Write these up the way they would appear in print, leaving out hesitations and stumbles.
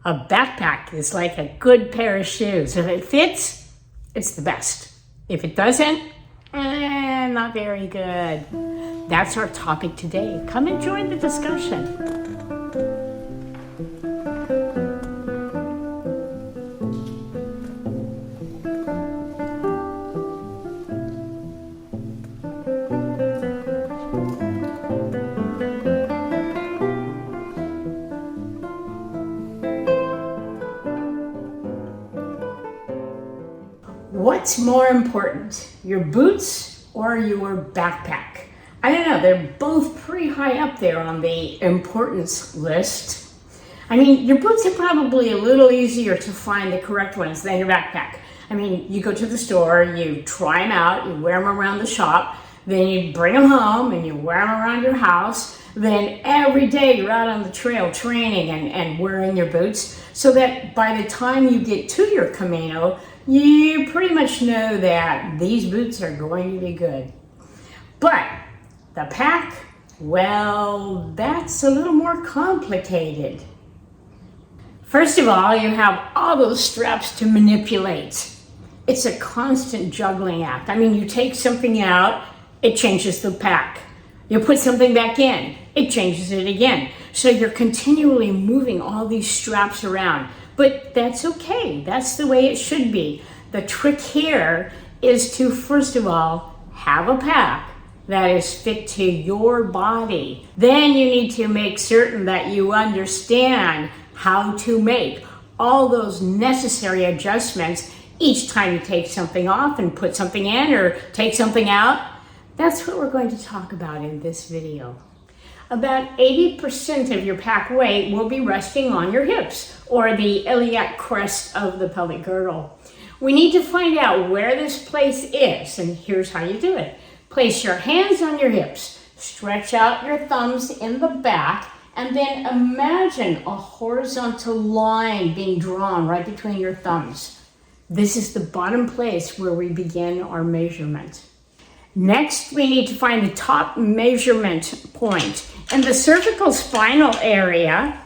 A backpack is like a good pair of shoes. If it fits, it's the best. If it doesn't, not very good. That's our topic today. Come and join the discussion. What's more important, your boots or your backpack? I don't know, they're both pretty high up there on the importance list. I mean, your boots are probably a little easier to find the correct ones than your backpack. I mean, you go to the store, you try them out, you wear them around the shop, then you bring them home and you wear them around your house. Then every day you're out on the trail training and wearing your boots so that by the time you get to your Camino, you pretty much know that these boots are going to be good. But the pack, well, that's a little more complicated. First of all, you have all those straps to manipulate. It's a constant juggling act. I mean, you take something out, it changes the pack. You put something back in, it changes it again. So you're continually moving all these straps around. But that's okay. That's the way it should be. The trick here is to, first of all, have a pack that is fit to your body. Then you need to make certain that you understand how to make all those necessary adjustments each time you take something off and put something in or take something out. That's what we're going to talk about in this video. About 80% of your pack weight will be resting on your hips or the iliac crest of the pelvic girdle. We need to find out where this place is, and here's how you do it. Place your hands on your hips, stretch out your thumbs in the back, and then imagine a horizontal line being drawn right between your thumbs. This is the bottom place where we begin our measurement. Next, we need to find the top measurement point. In the cervical spinal area,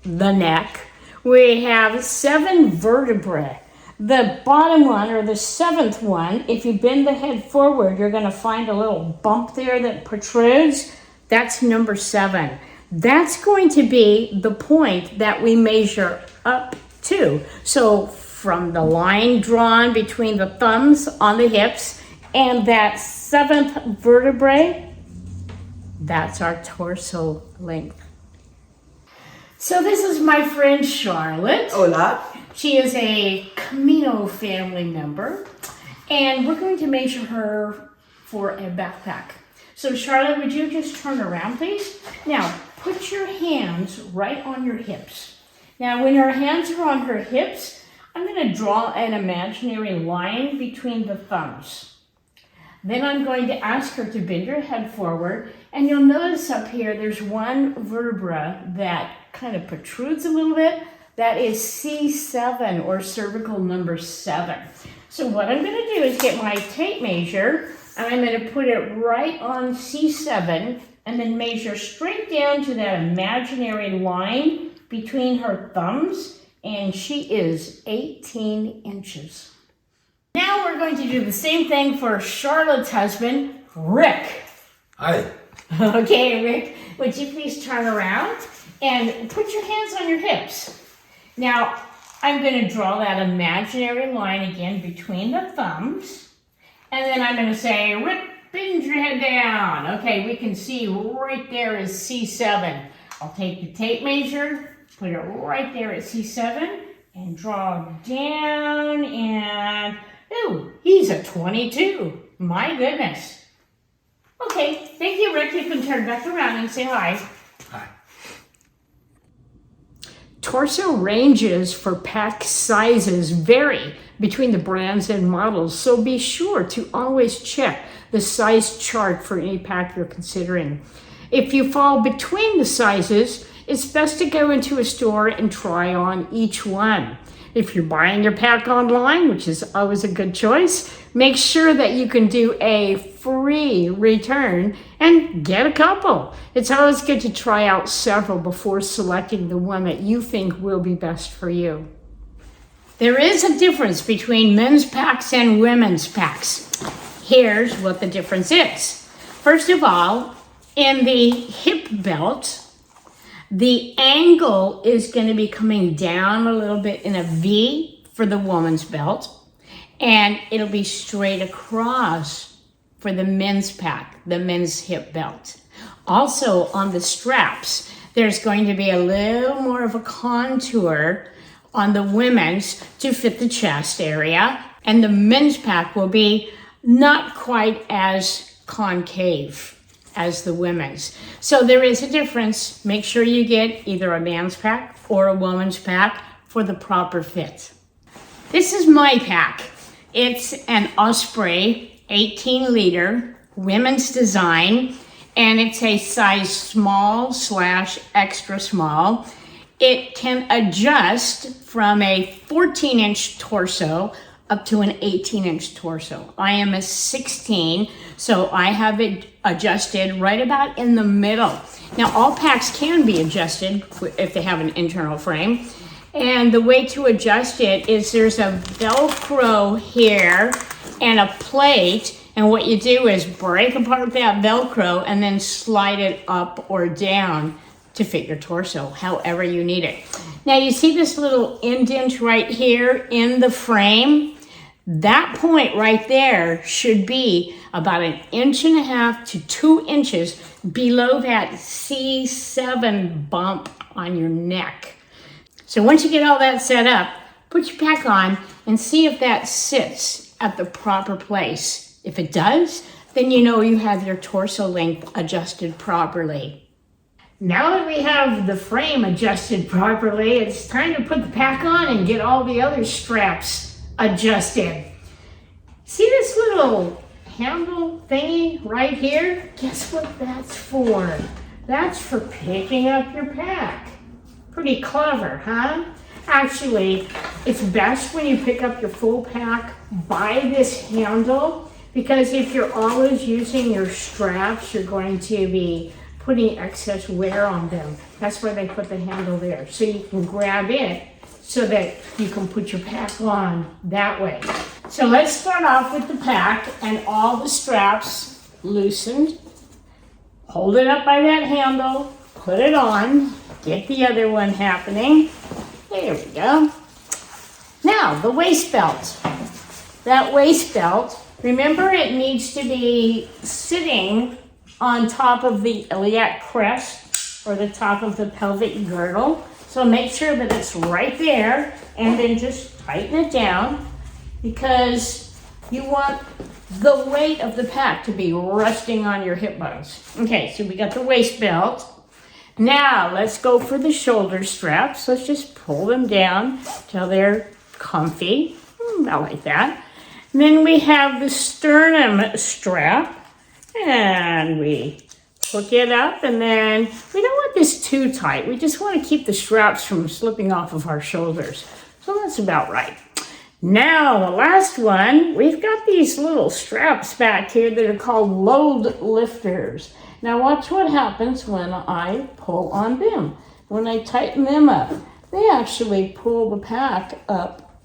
the neck, we have 7 vertebrae. The bottom one, or the 7th one, if you bend the head forward, you're going to find a little bump there that protrudes. That's number 7. That's going to be the point that we measure up to. So from the line drawn between the thumbs on the hips and that 7th vertebrae, that's our torso length. So this is my friend Charlotte. Hola. She is a Camino family member, and we're going to measure her for a backpack. So Charlotte, would you just turn around, please? Now, put your hands right on your hips. Now, when her hands are on her hips, I'm going to draw an imaginary line between the thumbs. Then I'm going to ask her to bend her head forward, and you'll notice up here there's one vertebra that kind of protrudes a little bit. That is C7, or cervical number 7. So what I'm going to do is get my tape measure, and I'm going to put it right on C7, and then measure straight down to that imaginary line between her thumbs, and she is 18 inches. Now we're going to do the same thing for Charlotte's husband, Rick. Hi. Okay, Rick, would you please turn around and put your hands on your hips. Now, I'm going to draw that imaginary line again between the thumbs, and then I'm going to say, Rick, bend your head down. Okay, we can see right there is C7. I'll take the tape measure, put it right there at C7, and draw down, and, ooh, he's a 22. My goodness. Okay, thank you, Rick. You can turn back around and say hi. Hi. Torso ranges for pack sizes vary between the brands and models, so be sure to always check the size chart for any pack you're considering. If you fall between the sizes, it's best to go into a store and try on each one. If you're buying your pack online, which is always a good choice, make sure that you can do a free return and get a couple. It's always good to try out several before selecting the one that you think will be best for you. There is a difference between men's packs and women's packs. Here's what the difference is. First of all, in the hip belt, the angle is going to be coming down a little bit in a V for the woman's belt, and it'll be straight across for the men's pack, the men's hip belt. Also on the straps, there's going to be a little more of a contour on the women's to fit the chest area, and the men's pack will be not quite as concave as the women's. So there is a difference. Make sure you get either a man's pack or a woman's pack for the proper fit. This is my pack. It's an Osprey 18 liter women's design, and it's a size small/extra small. It can adjust from a 14-inch torso up to an 18-inch torso. I am a 16, so I have it adjusted right about in the middle. Now, all packs can be adjusted if they have an internal frame. And the way to adjust it is there's a Velcro here and a plate. And what you do is break apart that Velcro and then slide it up or down to fit your torso, however you need it. Now you see this little indent right here in the frame? That point right there should be about 1.5 inches to 2 inches below that C7 bump on your neck. So once you get all that set up, put your pack on and see if that sits at the proper place. If it does, then you know you have your torso length adjusted properly. Now that we have the frame adjusted properly, it's time to put the pack on and get all the other straps adjusted. See this little handle thingy right here? Guess what that's for? That's for picking up your pack. Pretty clever, huh? Actually, it's best when you pick up your full pack by this handle, because if you're always using your straps, you're going to be putting excess wear on them. That's why they put the handle there. So you can grab it so that you can put your pack on that way. So let's start off with the pack and all the straps loosened. Hold it up by that handle, put it on, get the other one happening. There we go. Now, the waist belt. That waist belt, remember it needs to be sitting on top of the iliac crest or the top of the pelvic girdle. So make sure that it's right there and then just tighten it down, because you want the weight of the pack to be resting on your hip bones. Okay, so we got the waist belt. Now let's go for the shoulder straps. Let's just pull them down till they're comfy. I like that. And then we have the sternum strap. And we hook it up, and then we don't want this too tight. We just want to keep the straps from slipping off of our shoulders. So that's about right. Now, the last one, we've got these little straps back here that are called load lifters. Now watch what happens when I pull on them. When I tighten them up, they actually pull the pack up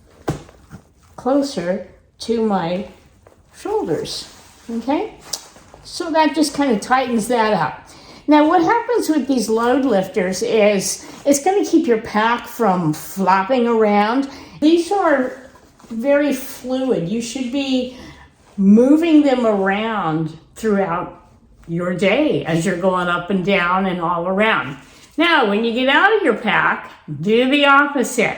closer to my shoulders, okay? So that just kind of tightens that up. Now what happens with these load lifters is it's going to keep your pack from flopping around. These are very fluid. You should be moving them around throughout your day as you're going up and down and all around. Now when you get out of your pack, do the opposite.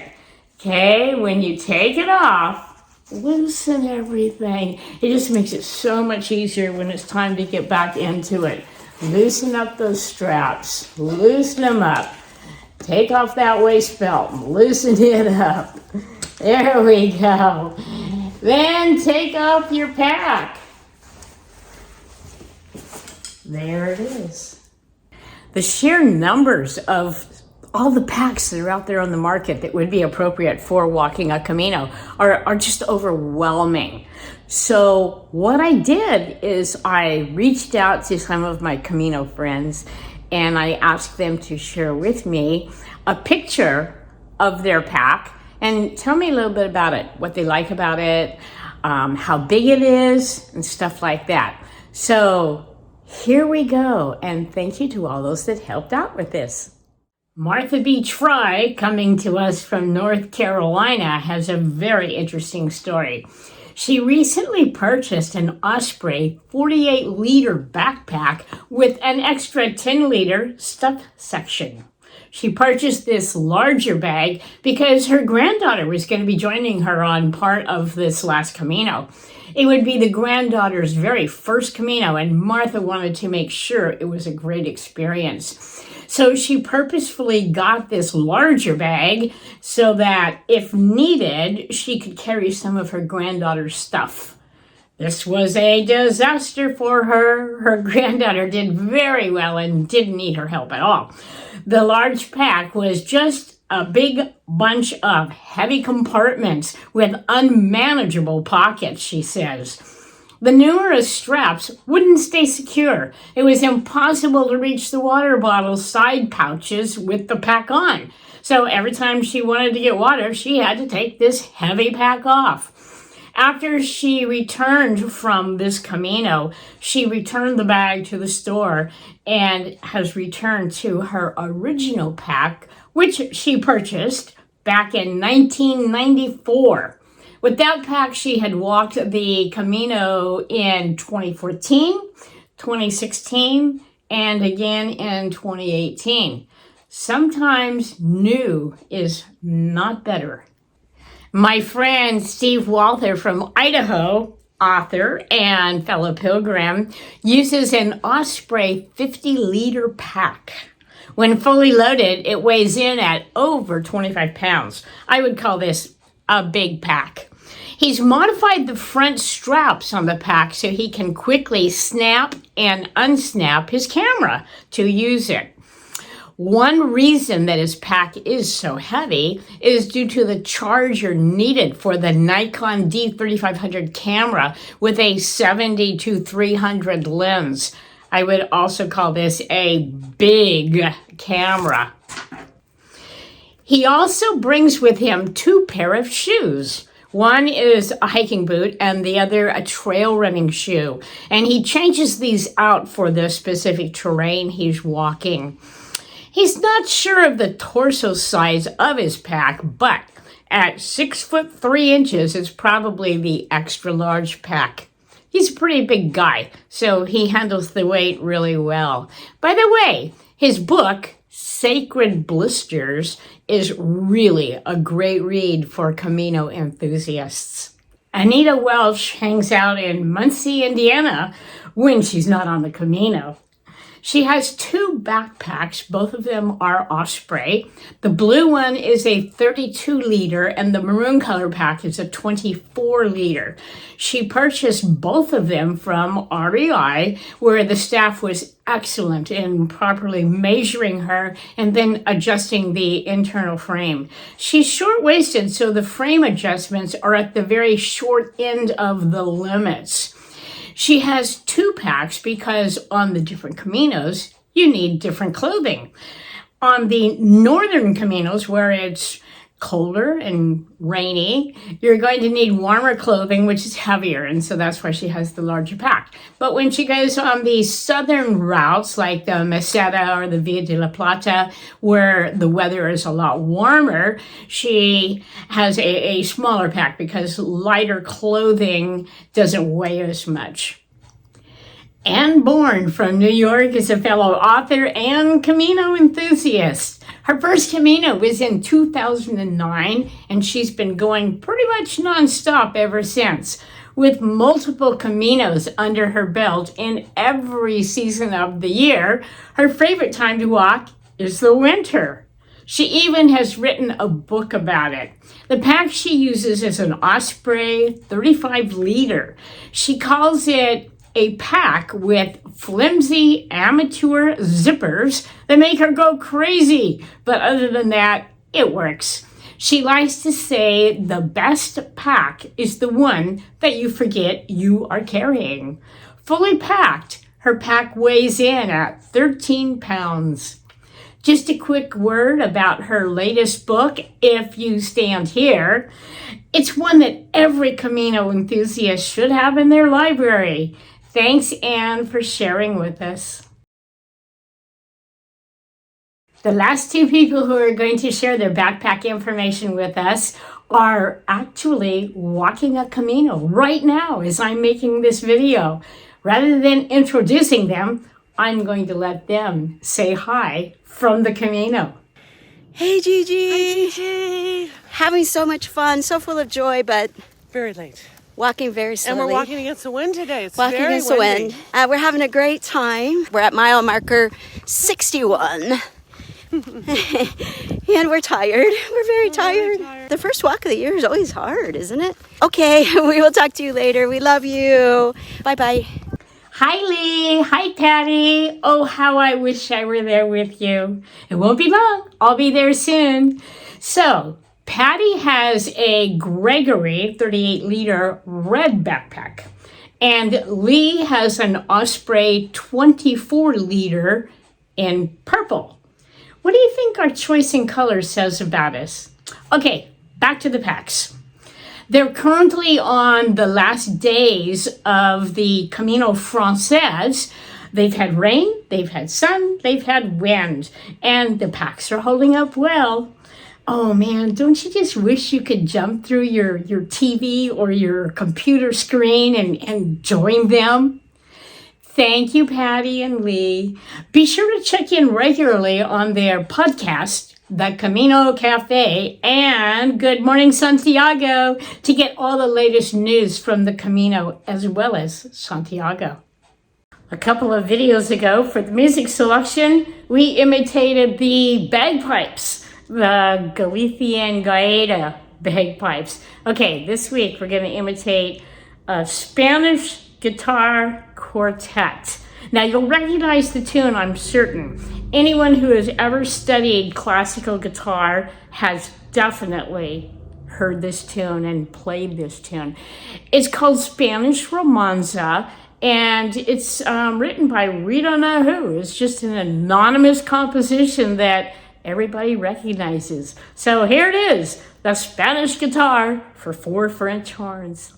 Okay, when you take it off, loosen everything. It just makes it so much easier when it's time to get back into it. Loosen up those straps. Loosen them up. Take off that waist belt and loosen it up. There we go. Then take off your pack. There it is. The sheer numbers of all the packs that are out there on the market that would be appropriate for walking a Camino are just overwhelming. So what I did is I reached out to some of my Camino friends and I asked them to share with me a picture of their pack and tell me a little bit about it, what they like about it, how big it is, and stuff like that. So here we go, and thank you to all those that helped out with this. Martha Beach Fry, coming to us from North Carolina, has a very interesting story. She recently purchased an Osprey 48-liter backpack with an extra 10-liter stuff section. She purchased this larger bag because her granddaughter was going to be joining her on part of this last Camino. It would be the granddaughter's very first Camino, and Martha wanted to make sure it was a great experience. So she purposefully got this larger bag so that if needed, she could carry some of her granddaughter's stuff. This was a disaster for her. Her granddaughter did very well and didn't need her help at all. The large pack was just a big bunch of heavy compartments with unmanageable pockets, she says. The numerous straps wouldn't stay secure. It was impossible to reach the water bottle side pouches with the pack on. So every time she wanted to get water, she had to take this heavy pack off. After she returned from this Camino, she returned the bag to the store and has returned to her original pack, which she purchased back in 1994. With that pack, she had walked the Camino in 2014, 2016, and again in 2018. Sometimes new is not better. My friend Steve Walther from Idaho, author and fellow Pilgrim, uses an Osprey 50-liter pack. When fully loaded, it weighs in at over 25 pounds. I would call this a big pack. He's modified the front straps on the pack so he can quickly snap and unsnap his camera to use it. One reason that his pack is so heavy is due to the charger needed for the Nikon D3500 camera with a 70-300 lens. I would also call this a big camera. He also brings with him 2 pairs of shoes. One is a hiking boot and the other a trail running shoe. And he changes these out for the specific terrain he's walking. He's not sure of the torso size of his pack, but at 6'3" it's probably the extra large pack. He's a pretty big guy, so he handles the weight really well. By the way, his book, Sacred Blisters, is really a great read for Camino enthusiasts. Anita Welch hangs out in Muncie, Indiana, when she's not on the Camino. She has 2 backpacks. Both of them are Osprey. The blue one is a 32-liter and the maroon color pack is a 24-liter. She purchased both of them from REI, where the staff was excellent in properly measuring her and then adjusting the internal frame. She's short-waisted, so the frame adjustments are at the very short end of the limits. She has 2 packs because on the different Caminos, you need different clothing. On the northern Caminos, where it's colder and rainy, you're going to need warmer clothing, which is heavier, and so that's why she has the larger pack. But when she goes on the southern routes, like the Meseta or the Via de la Plata, where the weather is a lot warmer, she has a smaller pack because lighter clothing doesn't weigh as much. Anne Bourne from New York is a fellow author and Camino enthusiast. Her first Camino was in 2009, and she's been going pretty much nonstop ever since, with multiple Caminos under her belt in every season of the year. Her favorite time to walk is the winter. She even has written a book about it. The pack she uses is an Osprey 35-liter. She calls it a pack with flimsy amateur zippers that make her go crazy. But other than that, it works. She likes to say the best pack is the one that you forget you are carrying. Fully packed, her pack weighs in at 13 pounds. Just a quick word about her latest book, If You Stand Here. It's one that every Camino enthusiast should have in their library. Thanks, Anne, for sharing with us. The last two people who are going to share their backpack information with us are actually walking a Camino right now as I'm making this video. Rather than introducing them, I'm going to let them say hi from the Camino. Hey, Gigi. Hi, Gigi. Having so much fun, so full of joy, but very late. Walking very slowly. And we're walking against the wind today. It's walking very against windy. the wind. We're having a great time. We're at mile marker 61. And we're tired. We're very tired. The first walk of the year is always hard, isn't it? Okay, we will talk to you later. We love you. Bye-bye. Hi, Lee. Hi, Patty. Oh, how I wish I were there with you. It won't be long. I'll be there soon. So, Patty has a Gregory 38-liter red backpack. And Lee has an Osprey 24-liter in purple. What do you think our choice in color says about us? Okay, back to the packs. They're currently on the last days of the Camino Frances. They've had rain, they've had sun, they've had wind, and the packs are holding up well. Oh man, don't you just wish you could jump through your TV or your computer screen and join them? Thank you, Patty and Lee. Be sure to check in regularly on their podcast, The Camino Cafe, and Good Morning Santiago to get all the latest news from the Camino as well as Santiago. A couple of videos ago for the music selection, we imitated the bagpipes, the Galician Gaeta bagpipes. Okay, this week we're going to imitate a Spanish guitar quartet. Now you'll recognize the tune, I'm certain. Anyone who has ever studied classical guitar has definitely heard this tune and played this tune. It's called Spanish Romanza, and it's written by Rita Nahu. It's just an anonymous composition that everybody recognizes. So here it is, the Spanish guitar for 4 French horns.